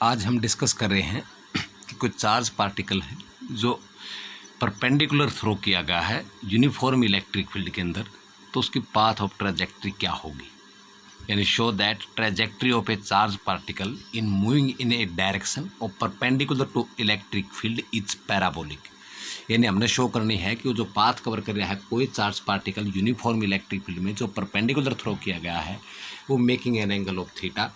आज हम डिस्कस कर रहे हैं कि कुछ चार्ज पार्टिकल है जो परपेंडिकुलर थ्रो किया गया है यूनिफॉर्म इलेक्ट्रिक फील्ड के अंदर, तो उसकी पाथ ऑफ ट्रेजेक्ट्री क्या होगी। यानी show that trajectory of a charge particle in moving in a direction of perpendicular to electric field is parabolic. यानी हमने शो करनी है कि वो जो पाथ कवर कर रहा है कोई charge particle uniform electric field में जो परपेंडिकुलर थ्रो किया गया है वो making an angle of theta,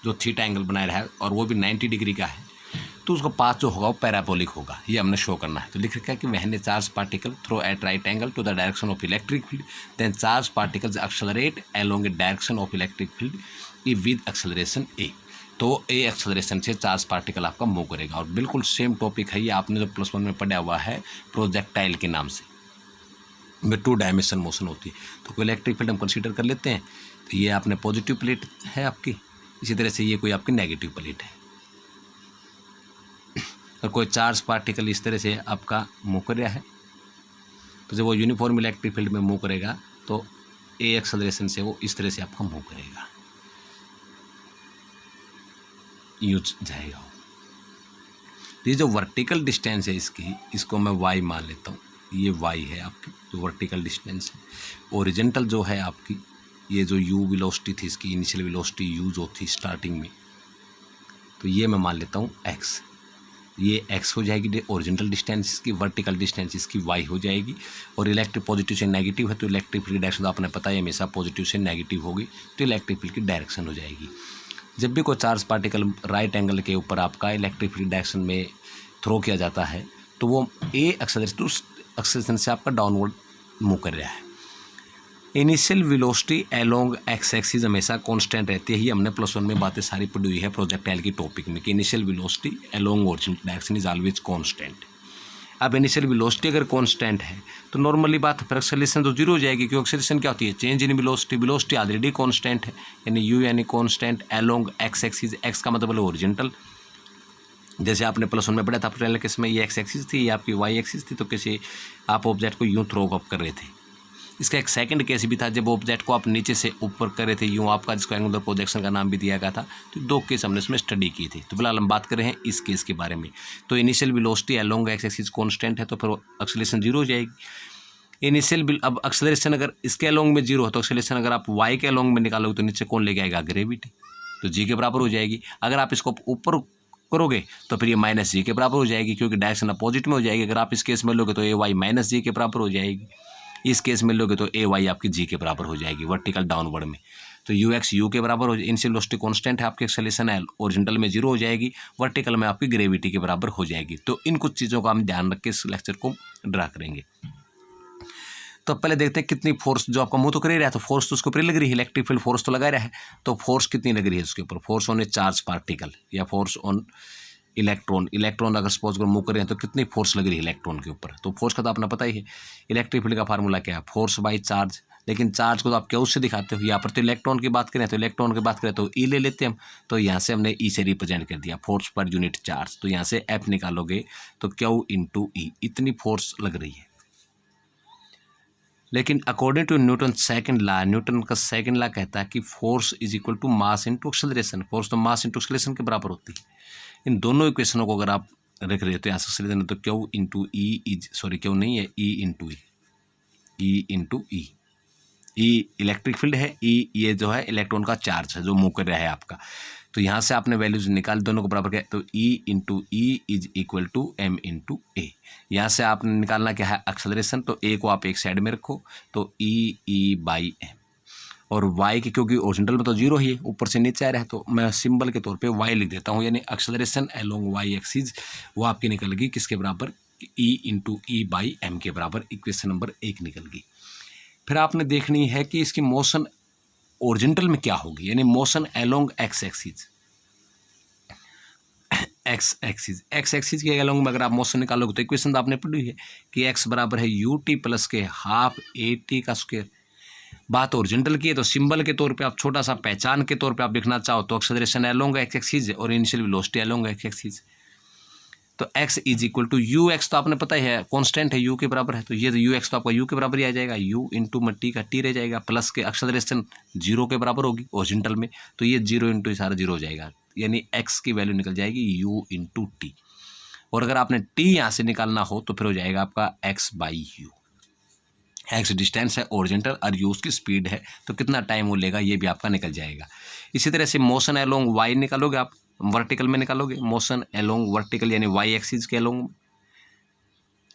जो थीटा एंगल बनाया रहा है और वो भी 90 डिग्री का है, तो उसका पाथ जो होगा वो पैराबोलिक होगा। ये हमने शो करना है। तो लिख रखा है कि when a charge particle throw at right angle to the direction of electric field then charge particles accelerate along a direction of electric field with acceleration a. तो ए एक्सेलरेशन से चार्ज पार्टिकल आपका move करेगा। और बिल्कुल same topic है ये, आपने जो +1 में पढ़ा हुआ है प्रोजेक्टाइल के नाम से, में 2 डायमेंशन मोशन होती है। तो कोई इलेक्ट्रिक फील्ड हम कंसीडर कर लेते हैं, तो ये आपने पॉजिटिव प्लेट है आपकी, इसी तरह से ये कोई आपकी नेगेटिव प्लेट है। और कोई चार्ज पार्टिकल इस तरह से आपका मूव कर रहा है, तो जब वो यूनिफॉर्म इलेक्ट्रिक फील्ड में मूव करेगा तो ए एक्सेलरेशन से वो इस तरह से आपका मूव करेगा, यूज जाएगा। ये जो वर्टिकल डिस्टेंस है इसको मैं y मान लेता हूँ। ये y है आपकी जो वर्टिकल डिस्टेंस है। ओरिजेंटल जो है आपकी, ये जो u वेलोसिटी थी, इसकी इनिशियल वेलोसिटी u जो थी स्टार्टिंग में, तो ये मैं मान लेता हूँ x। ये x हो जाएगी ओरिजिनल डिस्टेंस इसकी, वर्टिकल डिस्टेंस इसकी y हो जाएगी। और इलेक्ट्रिक पॉजिटिव से नेगेटिव है तो इलेक्ट्रिक फील्ड डायरेक्शन आपने पता है हमेशा पॉजिटिव से नेगेटिव होगी, तो इलेक्ट्रिक फील्ड की डायरेक्शन हो जाएगी। जब भी कोई चार्ज पार्टिकल राइट एंगल के ऊपर आपका इलेक्ट्रिक फील्ड डायरेक्शन में थ्रो किया जाता है तो वो ए एक्सेलरेशन से आपका डाउनवर्ड मूव कर रहा है। Initial velocity along x axis हमेशा कांस्टेंट रहती है। ये हमने +1 में बातें सारी पढ़ी हुई है प्रोजेक्टाइल की टॉपिक में कि initial velocity along original direction is always constant. अब इनिशियल वेलोसिटी अगर कांस्टेंट है तो नॉर्मली बात फिर एक्सेलरेशन तो जीरो हो जाएगी, क्योंकि एक्सेलरेशन क्या होती है, change in velocity. Velocity already constant है, यानी यू यानी constant along x axis. X का मतलब ओरिजिनल, जैसे आपने +1 में पढ़ा था पहले केस में ये एक्स एक्सिस थी, ये आपकी वाई एक्सिस थी, तो कैसे आप ऑब्जेक्ट को यूँ थ्रो अप कर रहे थे। इसका एक सेकंड केस भी था जब ऑब्जेक्ट को आप नीचे से ऊपर कर रहे थे यूँ आपका, जिसको एंगुलर प्रोजेक्शन का नाम भी दिया गया था। तो 2 केस हमने इसमें स्टडी की थी। तो फिलहाल हम बात कर रहे हैं इस केस के बारे में। तो initial velocity along x axis constant है तो फिर एक्सेलरेशन जीरो हो जाएगी। इनिशियल अब एक्सेलरेशन अगर इसके अलोंग में जीरो है तो एक्सेलरेशन अगर आप वाई के अलोंग में निकालोगे तो नीचे कौन लेके आएगा, ग्रेविटी, तो जी के बराबर हो जाएगी। अगर आप इसको ऊपर करोगे तो फिर ये -g के बराबर हो जाएगी, क्योंकि डायरेक्शन अपोजिट में हो जाएगी। अगर आप इस केस में लोगे तो ए वाई -g के बराबर हो जाएगी, इस केस में लोगे तो ए वाई आपकी जी के बराबर हो जाएगी वर्टिकल डाउनवर्ड में। तो यू एक्स यू के बराबर हो जाएगी। इनिशियल वेलोसिटी कांस्टेंट है आपकी, एक्सेलरेशन है ओरिजिनल में जीरो हो जाएगी, वर्टिकल में आपकी ग्रेविटी के बराबर हो जाएगी। तो इन कुछ चीज़ों का हम ध्यान रख के इस लेक्चर को ड्रा करेंगे। तो पहले देखते हैं कितनी फोर्स जो आपका मुँह तो कर ही रहा है, तो फोर्स तो उसके ऊपर लग रही है, इलेक्ट्रिक फील्ड फोर्स तो लगा रहा है। तो फोर्स कितनी लग रही है उसके ऊपर, force on A charge particle या फोर्स ऑन इलेक्ट्रॉन अगर सपोज कर मूव करें तो कितनी फोर्स लग रही है इलेक्ट्रॉन के ऊपर। तो फोर्स का तो आपने पता ही है, इलेक्ट्रिक फील्ड का फार्मूला क्या है, फोर्स बाय चार्ज। लेकिन चार्ज को तो आप क्या उससे दिखाते हो, यहाँ पर तो इलेक्ट्रॉन की बात करें तो इलेक्ट्रॉन की बात करें तो ई ले लेते हैं हम, तो यहाँ से हमने ई से रिप्रेजेंट कर दिया फोर्स पर यूनिट चार्ज। तो यहाँ से एफ निकालोगे तो क्यू इंटू ई, इतनी फोर्स लग रही है। लेकिन according to Newton second law, Newton का सेकंड लॉ कहता है कि force is equal to mass into acceleration. Force तो मास इंटू एक्सेलरेशन के बराबर होती है। इन दोनों इक्वेशनों को अगर आप रख रहे हो तो यहाँ से एक्सेलरेशन तो Q into E is, sorry Q नहीं है, ई इंटू ई। ई इलेक्ट्रिक फील्ड है, ई ये जो है इलेक्ट्रॉन का चार्ज है जो मूव कर रहा है आपका। तो यहाँ से आपने वैल्यूज निकाल दोनों को बराबर किया, तो e into E is equal to m into a. यहाँ से आपने निकालना क्या है, एक्सेलरेशन। तो ए को आप एक साइड में रखो, तो ई बाई एम। और y की क्योंकि ओरिजिनल में तो जीरो ही है, ऊपर से नीचे आ रहा है, तो मैं सिंबल के तौर पे y लिख देता हूँ, यानी एक्सेलरेशन अलोंग y एक्सिस वो आपकी निकल गई किसके बराबर, e into e by m के बराबर। इक्वेशन नंबर 1 निकल गई। फिर आपने देखनी है कि इसकी मोशन ओरिजिनल में क्या होगी, यानी motion along x axis. X axis के अलोंग में अगर आप मोशन निकालोगे तो इक्वेशन तो आपने पढ़ी है कि x बराबर है यू टी प्लस के हाफ ए टी का स्क्वायर। बात ओरिजिनल की है तो सिंबल के तौर पे आप छोटा सा पहचान के तौर पे आप लिखना चाहो तो एक्सेलरेशन अलोंग एक्स एक्सिस और initial velocity along x axis. तो x is equal to u x तो आपने पता ही है कांस्टेंट है, u के बराबर है, तो ये यू एक्स तो आपका u के बराबर ही आ जाएगा, u इंटू मट्टी का t रह जाएगा, प्लस के एक्सेलरेशन जीरो के बराबर होगी ओरिजिनल में, तो ये जीरो इंटू सारा जीरो हो जाएगा, यानी x की वैल्यू निकल जाएगी u इंटू टी। और अगर आपने t यहाँ से निकालना हो तो फिर हो जाएगा आपका x by you. x distance है ओरिजेंटल और u उसकी स्पीड है, तो कितना टाइम वो लेगा ये भी आपका निकल जाएगा। इसी तरह से मोशन अलोंग y निकालोगे आप, वर्टिकल में निकालोगे मोशन अलोंग वर्टिकल यानी y एक्सिस के अलोंग,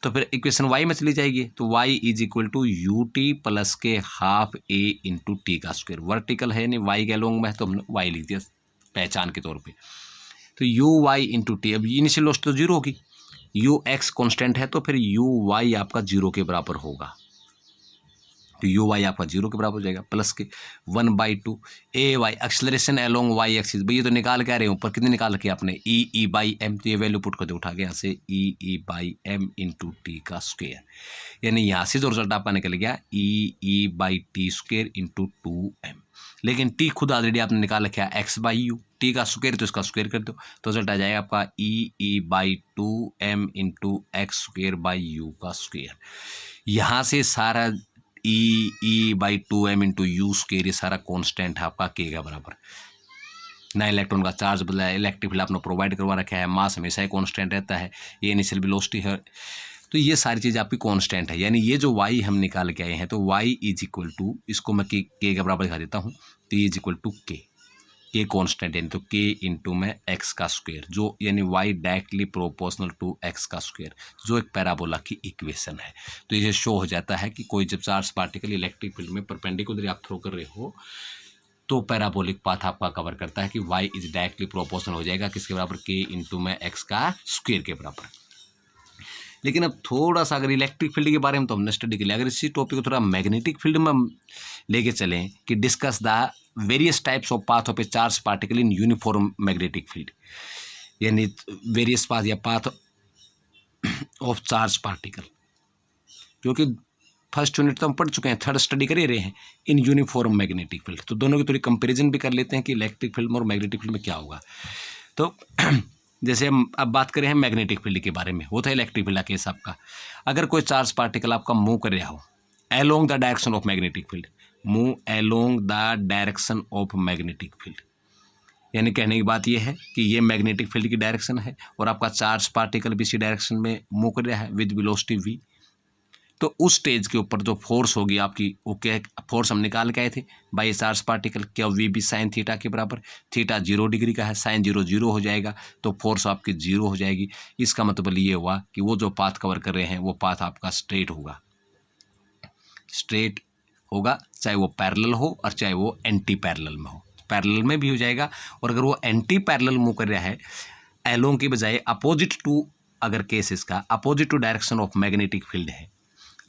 तो फिर इक्वेशन y में चली जाएगी। तो y is equal to u t plus के हाफ a इंटू टी का स्क्वायर। वर्टिकल है यानी y के अलोंग में है तो हमने y लिख दिया पहचान के तौर पे। तो यू वाई इंटू टी, अब इनिशियल वेलोसिटी तो जीरो होगी, यू एक्स कॉन्स्टेंट है तो फिर यू वाई आपका जीरो के बराबर होगा। तो यू वाई आपका जीरो के बराबर हो जाएगा प्लस के 1/2 a y acceleration along y axis. भाई ये तो निकाल के आ रहे हैं ऊपर, कितने निकाल के आपने ई बाई एम, तो ये वैल्यू पुट करके उठा के यहाँ से E by m into t का स्क्वायर, यानी यहाँ से जो रिजल्ट आपका निकल गया E by t square into 2m। लेकिन टी खुद ऑलरेडी आपने निकाल रखा है एक्स बाई यू, टी का स्क्वायर तो इसका स्क्वायर कर दो तो रिजल्ट आ जाएगा आपका E by 2m into x square by u का स्क्वायर। यहाँ से सारा E by 2m into u square ये सारा कॉन्स्टेंट है आपका के का बराबर। ना इलेक्ट्रॉन का चार्ज बदला है, इलेक्ट्रिक फील्ड आपने प्रोवाइड करवा रखा है, मास हमेशा ही कॉन्स्टेंट रहता है, ये इनिशियल वेलोसिटी है, तो ये सारी चीज़ आपकी कांस्टेंट है। यानी ये जो y हम निकाल के आए हैं तो y इज इक्वल टू, इसको मैं के के बराबर दिखा देता हूँ, तो ये is equal to k constant यानी तो k इंटू में x का स्क्वायर, जो यानी y directly proportional to x का स्क्वायर, जो एक पैराबोला की इक्वेशन है। तो ये शो हो जाता है कि कोई जब चार्ज पार्टिकल इलेक्ट्रिक फील्ड में परपेंडिकुलर आप थ्रो कर रहे हो तो पैराबोलिक पाथ आपका कवर करता है कि y इज डायरेक्टली प्रोपोर्शनल हो जाएगा किसके बराबर, k इंटू में x का स्क्वायर के बराबर। लेकिन अब थोड़ा सा अगर इलेक्ट्रिक फील्ड के बारे में तो हमने स्टडी कर लिया, अगर इसी टॉपिक को थोड़ा मैग्नेटिक फील्ड में लेके चलें कि discuss the various types of path of a charge particle in uniform magnetic field, यानी वेरियस पाथ या पाथ ऑफ चार्ज पार्टिकल, क्योंकि फर्स्ट यूनिट तो हम पढ़ चुके हैं, थर्ड स्टडी कर ही रहे हैं इन यूनिफॉर्म मैग्नेटिक फील्ड, तो दोनों की थोड़ी कंपेरिजन भी कर लेते हैं कि इलेक्ट्रिक फील्ड में और मैग्नेटिक फील्ड में क्या होगा। तो जैसे हम अब बात करें हैं मैग्नेटिक फील्ड के बारे में, वो था इलेक्ट्रिक फील्ड का केस आपका। अगर कोई चार्ज पार्टिकल आपका मूव कर रहा हो along the direction of magnetic field, move along the direction of magnetic field, यानी कहने की बात यह है कि ये मैग्नेटिक फील्ड की डायरेक्शन है और आपका चार्ज पार्टिकल भी इसी डायरेक्शन में मूव कर रहा है विद वेलोसिटी v, तो उस स्टेज के ऊपर जो फोर्स होगी आपकी, वो क्या फोर्स हम निकाल के आए थे बाई चार्ज पार्टिकल, क्या वी भी साइन थीटा के बराबर, थीटा 0 डिग्री का है, साइन 0 0 हो जाएगा तो फोर्स आपकी 0 हो जाएगी। इसका मतलब ये हुआ कि वो जो पाथ कवर कर रहे हैं वो पाथ आपका स्ट्रेट होगा, स्ट्रेट होगा, चाहे वो पैरेलल हो और चाहे वो एंटी पैरेलल में हो, पैरेलल में भी हो जाएगा। और अगर वो एंटी पैरेलल मूव कर रहा है एलोंग की बजाय अपोजिट टू, अगर केस इसका opposite to direction of magnetic field है,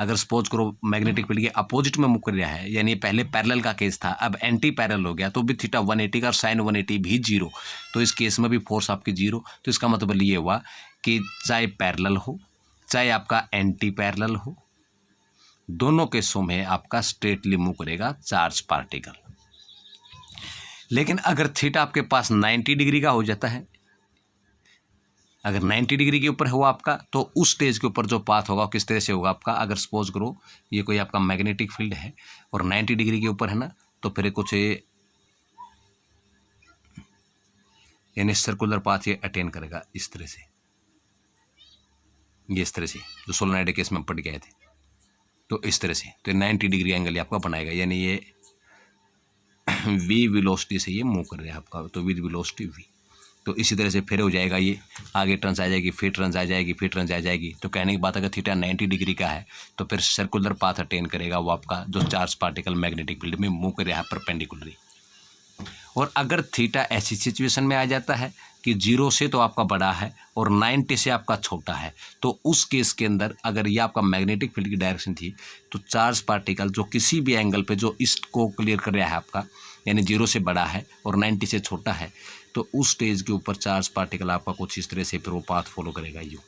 अगर सपोज करो मैग्नेटिक फील्ड के अपोजिट में मूव कर रहा है, यानी पहले पैरेलल का केस था अब एंटी पैरेलल हो गया, तो भी थीटा 180 का और साइन 180 भी 0, तो इस केस में भी फोर्स आपकी 0। तो इसका मतलब ये हुआ कि चाहे पैरेलल हो चाहे आपका एंटी पैरेलल हो, दोनों केसों में आपका स्ट्रेटली मूव करेगा चार्ज पार्टिकल। लेकिन अगर थीटा आपके पास 90 डिग्री का हो जाता है, अगर 90 डिग्री के ऊपर हुआ आपका, तो उस स्टेज के ऊपर जो पाथ होगा किस तरह से होगा आपका, अगर सपोज करो ये कोई आपका मैग्नेटिक फील्ड है और 90 डिग्री के ऊपर है ना, तो फिर कुछ यानी सर्कुलर पाथ ये अटेन करेगा इस तरह से, ये इस तरह से जो सोलेनॉइड केस में पढ़ गए थे, तो इस तरह से तो 90 डिग्री एंगल आपका बनाएगा, यानी ये v वेलोसिटी से ये मूव कर रहा है आपका, तो विद वेलोसिटी v। तो इसी तरह से फिर हो जाएगा, ये आगे टर्न्स आ जाएगी, फिर टर्न्स आ जाएगी, फिर टर्न्स आ जाएगी। तो कहने की बात अगर थीटा 90 डिग्री का है तो फिर सर्कुलर पाथ अटेन करेगा वो आपका जो चार्ज पार्टिकल मैग्नेटिक फील्ड में मूव कर रहा है परपेंडिकुलरली। और अगर थीटा ऐसी सिचुएशन में आ जाता है कि 0 से तो आपका बड़ा है और 90 से आपका छोटा है, तो उस केस के अंदर अगर ये आपका मैग्नेटिक फील्ड की डायरेक्शन थी तो चार्ज पार्टिकल जो किसी भी एंगल पे जो इसको क्लियर कर रहा है आपका, यानी 0 से बड़ा है और 90 से छोटा है, तो उस स्टेज के ऊपर चार्ज पार्टिकल आपका कुछ इस तरह से फिर वो पाथ फॉलो करेगा यूँ,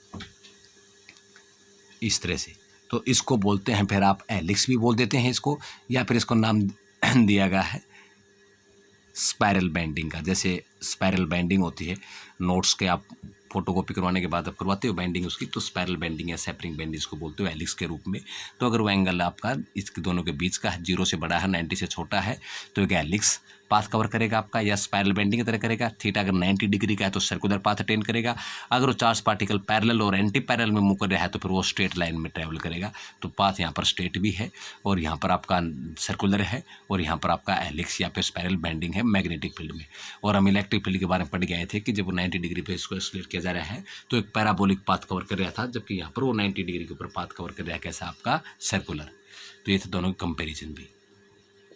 इस तरह से। तो इसको बोलते हैं, फिर आप एलिक्स भी बोल देते हैं इसको, या फिर इसको नाम दिया गया है स्पाइरल बेंडिंग का। जैसे स्पाइरल बेंडिंग होती है, नोट्स के आप फोटोकॉपी करवाने के बाद आप करवाते हो बेंडिंग उसकी, तो स्पाइरल बेंडिंग या सेपरिंग बेंडिंग इसको बोलते हो एलिक्स के रूप में। तो अगर वो एंगल आपका इसके दोनों के बीच का है, 0 से बड़ा है 90 से छोटा है, तो एक एलिक्स पाथ कवर करेगा आपका, या स्पाइरल बेंडिंग की तरह करेगा। थीटा अगर 90 डिग्री का है तो सर्कुलर पाथ अटेन करेगा। अगर वो चार्ज पार्टिकल पैरेलल और एंटी पैरेलल में मूव कर रहा है तो फिर वो स्ट्रेट लाइन में ट्रेवल करेगा। तो पाथ यहाँ पर स्ट्रेट भी है और यहाँ पर आपका सर्कुलर है और यहाँ पर आपका एलिप्स या फिर स्पाइरल बेंडिंग है मैग्नेटिक फील्ड में। और हम इलेक्ट्रिक फील्ड के बारे में पढ़ गए थे कि जब वो 90 डिग्री पे इसको एक्सलेट किया जा रहा है तो एक पैराबोलिक पाथ कवर कर रहा था, जबकि यहाँ पर वो 90 डिग्री के ऊपर पाथ कवर कर रहा है कैसा आपका सर्कुलर। तो ये थे दोनों की कंपेरिजन भी।